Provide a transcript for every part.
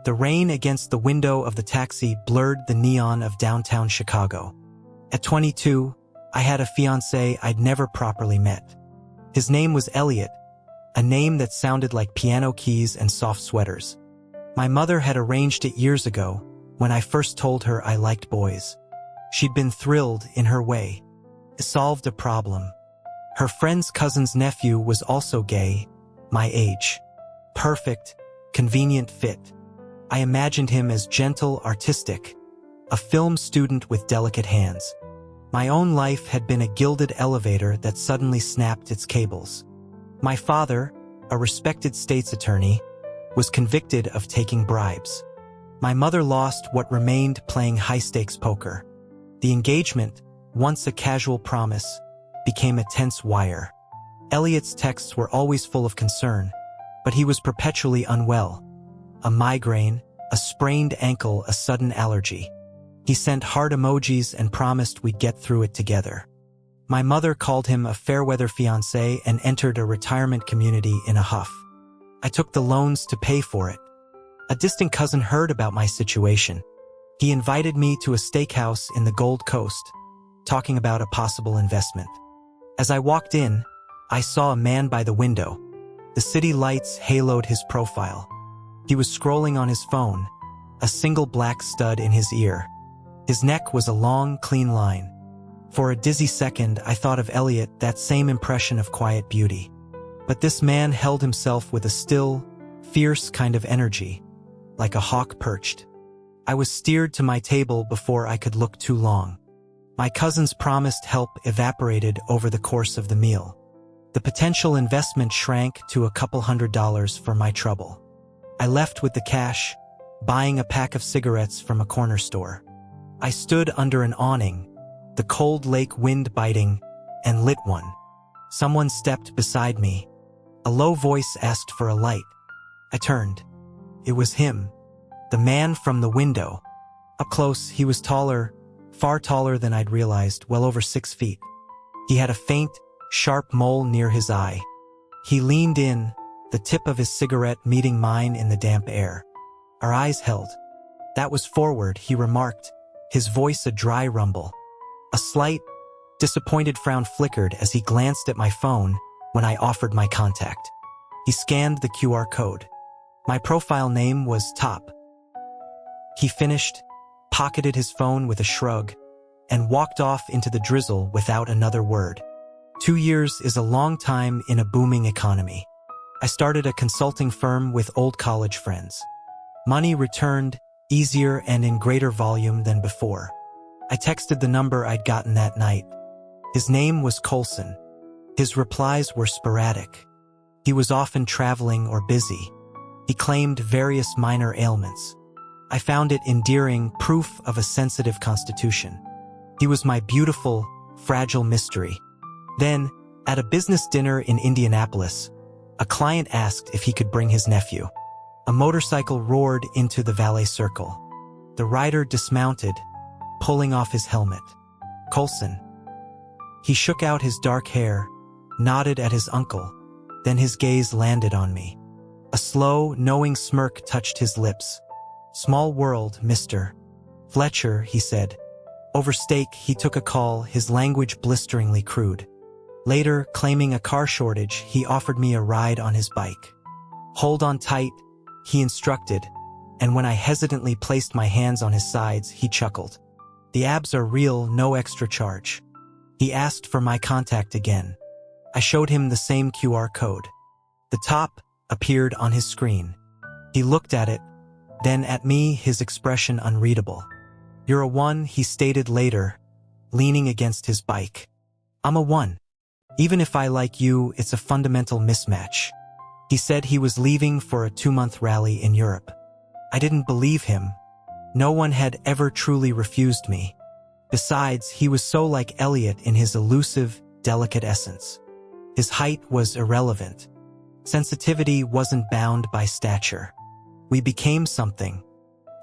The rain against the window of the taxi blurred the neon of downtown Chicago. At 22, I had a fiancé I'd never properly met. His name was Elliot, a name that sounded like piano keys and soft sweaters. My mother had arranged it years ago, when I first told her I liked boys. She'd been thrilled in her way. It solved a problem. Her friend's cousin's nephew was also gay, my age. Perfect, convenient fit. I imagined him as gentle, artistic, a film student with delicate hands. My own life had been a gilded elevator that suddenly snapped its cables. My father, a respected state's attorney, was convicted of taking bribes. My mother lost what remained playing high-stakes poker. The engagement, once a casual promise, became a tense wire. Elliot's texts were always full of concern, but he was perpetually unwell. A migraine, a sprained ankle, a sudden allergy. He sent heart emojis and promised we'd get through it together. My mother called him a fair-weather fiancé and entered a retirement community in a huff. I took the loans to pay for it. A distant cousin heard about my situation. He invited me to a steakhouse in the Gold Coast, talking about a possible investment. As I walked in, I saw a man by the window. The city lights haloed his profile. He was scrolling on his phone, a single black stud in his ear. His neck was a long, clean line. For a dizzy second, I thought of Elliot, that same impression of quiet beauty. But this man held himself with a still, fierce kind of energy, like a hawk perched. I was steered to my table before I could look too long. My cousin's promised help evaporated over the course of the meal. The potential investment shrank to a couple $100s for my trouble. I left with the cash, buying a pack of cigarettes from a corner store. I stood under an awning, the cold lake wind biting, and lit one. Someone stepped beside me. A low voice asked for a light. I turned. It was him, the man from the window. Up close, he was taller, far taller than I'd realized, well over 6 feet. He had a faint, sharp mole near his eye. He leaned in, the tip of his cigarette meeting mine in the damp air. Our eyes held. That was forward, he remarked, his voice a dry rumble. A slight, disappointed frown flickered as he glanced at my phone when I offered my contact. He scanned the QR code. My profile name was Top. He finished, pocketed his phone with a shrug, and walked off into the drizzle without another word. 2 years is a long time in a booming economy. I started a consulting firm with old college friends. Money returned, easier and in greater volume than before. I texted the number I'd gotten that night. His name was Colson. His replies were sporadic. He was often traveling or busy. He claimed various minor ailments. I found it endearing, proof of a sensitive constitution. He was my beautiful, fragile mystery. Then, at a business dinner in Indianapolis, a client asked if he could bring his nephew. A motorcycle roared into the valet circle. The rider dismounted, pulling off his helmet. Colson. He shook out his dark hair, nodded at his uncle, then his gaze landed on me. A slow, knowing smirk touched his lips. "Small world, Mr. Fletcher," he said. Over steak, he took a call, his language blisteringly crude. Later, claiming a car shortage, he offered me a ride on his bike. "Hold on tight," he instructed, and when I hesitantly placed my hands on his sides, he chuckled. "The abs are real, no extra charge." He asked for my contact again. I showed him the same QR code. The top appeared on his screen. He looked at it, then at me, his expression unreadable. "You're a 1, he stated later, leaning against his bike. "I'm a 1. Even if I like you, it's a fundamental mismatch." He said he was leaving for a 2-month rally in Europe. I didn't believe him. No one had ever truly refused me. Besides, he was so like Elliot in his elusive, delicate essence. His height was irrelevant. Sensitivity wasn't bound by stature. We became something.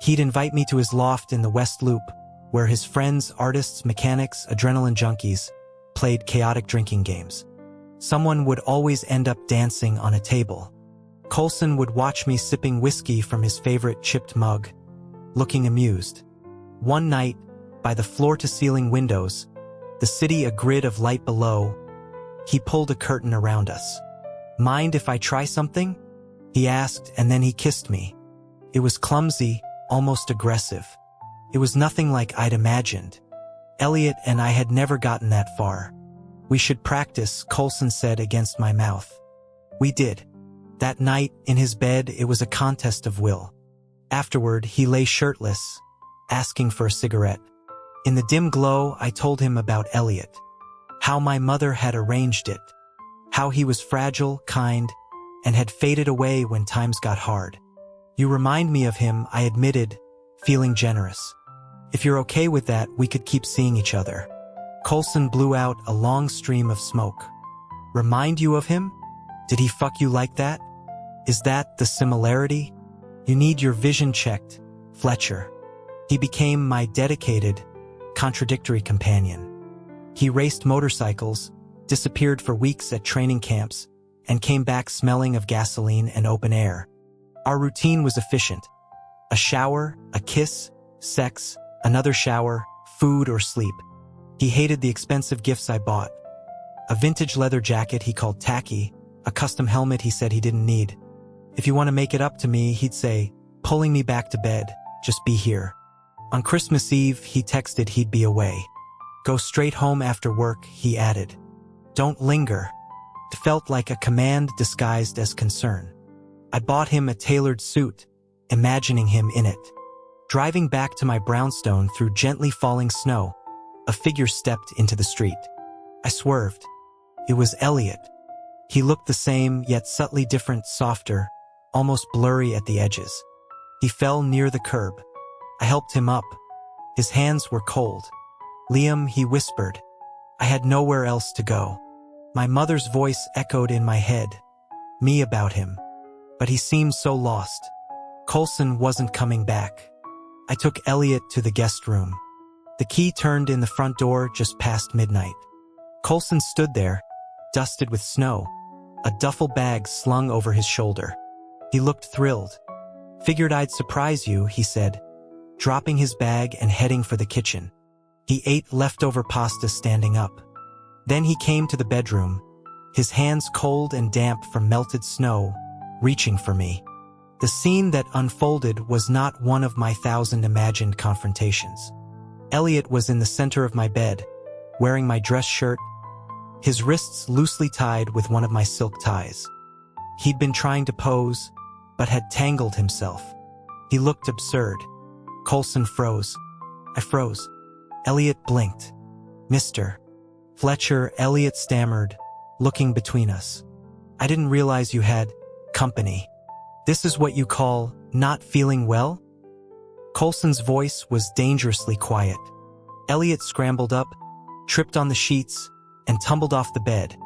He'd invite me to his loft in the West Loop, where his friends, artists, mechanics, adrenaline junkies, played chaotic drinking games. Someone would always end up dancing on a table. Coulson would watch me sipping whiskey from his favorite chipped mug, looking amused. One night, by the floor-to-ceiling windows, the city a grid of light below, he pulled a curtain around us. "Mind if I try something?" he asked, and then he kissed me. It was clumsy, almost aggressive. It was nothing like I'd imagined. Elliot and I had never gotten that far. "We should practice," Coulson said against my mouth. We did. That night, in his bed, it was a contest of will. Afterward, he lay shirtless, asking for a cigarette. In the dim glow, I told him about Elliot. How my mother had arranged it. How he was fragile, kind, and had faded away when times got hard. "You remind me of him," I admitted, feeling generous. "If you're okay with that, we could keep seeing each other." Coulson blew out a long stream of smoke. "Remind you of him? Did he fuck you like that? Is that the similarity? You need your vision checked, Fletcher." He became my dedicated, contradictory companion. He raced motorcycles, disappeared for weeks at training camps, and came back smelling of gasoline and open air. Our routine was efficient. A shower, a kiss, sex, another shower, food or sleep. He hated the expensive gifts I bought. A vintage leather jacket he called tacky, a custom helmet he said he didn't need. "If you want to make it up to me," he'd say, pulling me back to bed, "just be here." On Christmas Eve, he texted he'd be away. "Go straight home after work," he added. "Don't linger." It felt like a command disguised as concern. I bought him a tailored suit, imagining him in it. Driving back to my brownstone through gently falling snow, a figure stepped into the street. I swerved. It was Elliot. He looked the same, yet subtly different, softer, almost blurry at the edges. He fell near the curb. I helped him up. His hands were cold. "Liam," he whispered. I had nowhere else to go. My mother's voice echoed in my head. Me about him. But he seemed so lost. Coulson wasn't coming back. I took Elliot to the guest room. The key turned in the front door just past midnight. Coulson stood there, dusted with snow, a duffel bag slung over his shoulder. He looked thrilled. "Figured I'd surprise you," he said, dropping his bag and heading for the kitchen. He ate leftover pasta standing up. Then he came to the bedroom, his hands cold and damp from melted snow, reaching for me. The scene that unfolded was not one of my 1,000 imagined confrontations. Elliot was in the center of my bed, wearing my dress shirt, his wrists loosely tied with one of my silk ties. He'd been trying to pose, but had tangled himself. He looked absurd. Coulson froze. I froze. Elliot blinked. "Mr. Fletcher," Elliot stammered, looking between us. "I didn't realize you had company. This is what you call not feeling well?" Coulson's voice was dangerously quiet. Elliot scrambled up, tripped on the sheets, and tumbled off the bed,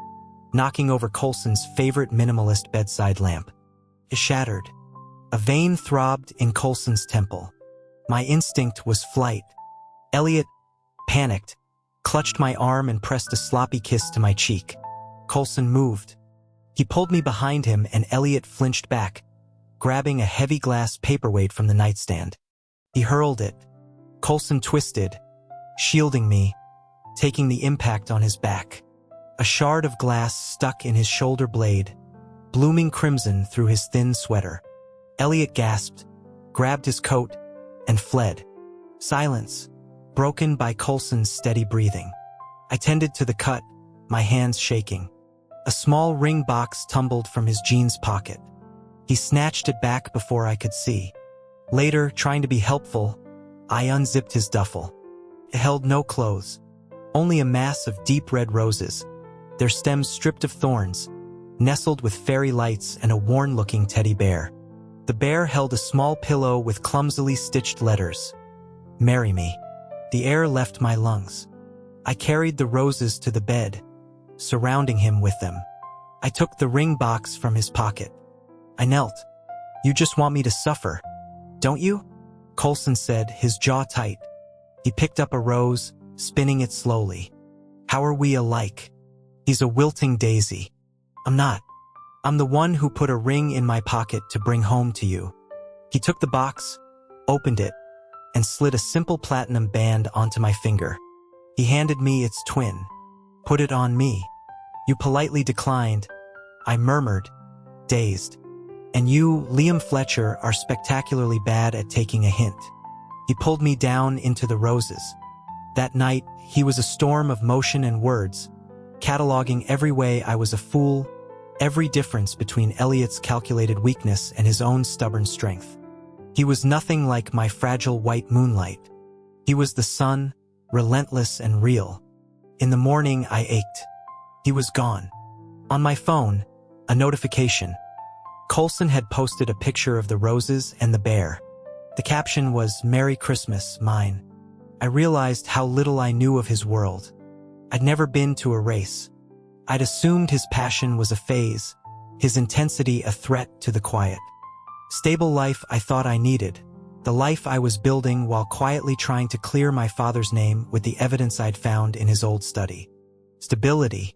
knocking over Coulson's favorite minimalist bedside lamp. It shattered. A vein throbbed in Coulson's temple. My instinct was flight. Elliot, panicked, clutched my arm and pressed a sloppy kiss to my cheek. Coulson moved. He pulled me behind him and Elliot flinched back, grabbing a heavy glass paperweight from the nightstand. He hurled it. Coulson twisted, shielding me, taking the impact on his back. A shard of glass stuck in his shoulder blade, blooming crimson through his thin sweater. Elliot gasped, grabbed his coat, and fled. Silence, broken by Coulson's steady breathing. I tended to the cut, my hands shaking. A small ring box tumbled from his jeans pocket. He snatched it back before I could see. Later, trying to be helpful, I unzipped his duffel. It held no clothes, only a mass of deep red roses, their stems stripped of thorns, nestled with fairy lights and a worn-looking teddy bear. The bear held a small pillow with clumsily stitched letters. "Marry me." The air left my lungs. I carried the roses to the bed, surrounding him with them. I took the ring box from his pocket. I knelt. "You just want me to suffer, don't you?" Coulson said, his jaw tight. He picked up a rose, spinning it slowly. "How are we alike? He's a wilting daisy. I'm not." I'm the one who put a ring in my pocket to bring home to you." He took the box, opened it, and slid a simple platinum band onto my finger. He handed me its twin. "Put it on me." "You politely declined," I murmured, dazed. "And you, Liam Fletcher, are spectacularly bad at taking a hint." He pulled me down into the roses. That night, he was a storm of motion and words, cataloging every way I was a fool, every difference between Elliot's calculated weakness and his own stubborn strength. He was nothing like my fragile white moonlight. He was the sun, relentless and real. In the morning, I ached. He was gone. On my phone, a notification. Coulson had posted a picture of the roses and the bear. The caption was, "Merry Christmas, mine." I realized how little I knew of his world. I'd never been to a race. I'd assumed his passion was a phase, his intensity a threat to the quiet. Stable life I thought I needed, the life I was building while quietly trying to clear my father's name with the evidence I'd found in his old study. Stability.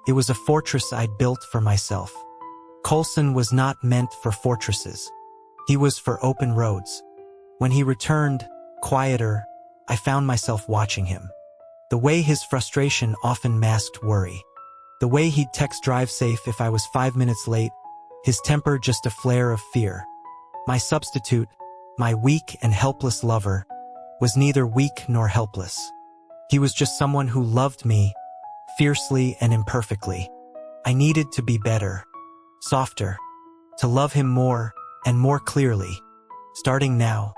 It was a fortress I'd built for myself. Coulson was not meant for fortresses. He was for open roads. When he returned, quieter, I found myself watching him. The way his frustration often masked worry. The way he'd text "drive safe" if I was 5 minutes late, his temper just a flare of fear. My substitute, my weak and helpless lover, was neither weak nor helpless. He was just someone who loved me, fiercely and imperfectly. I needed to be better, softer, to love him more and more clearly. Starting now,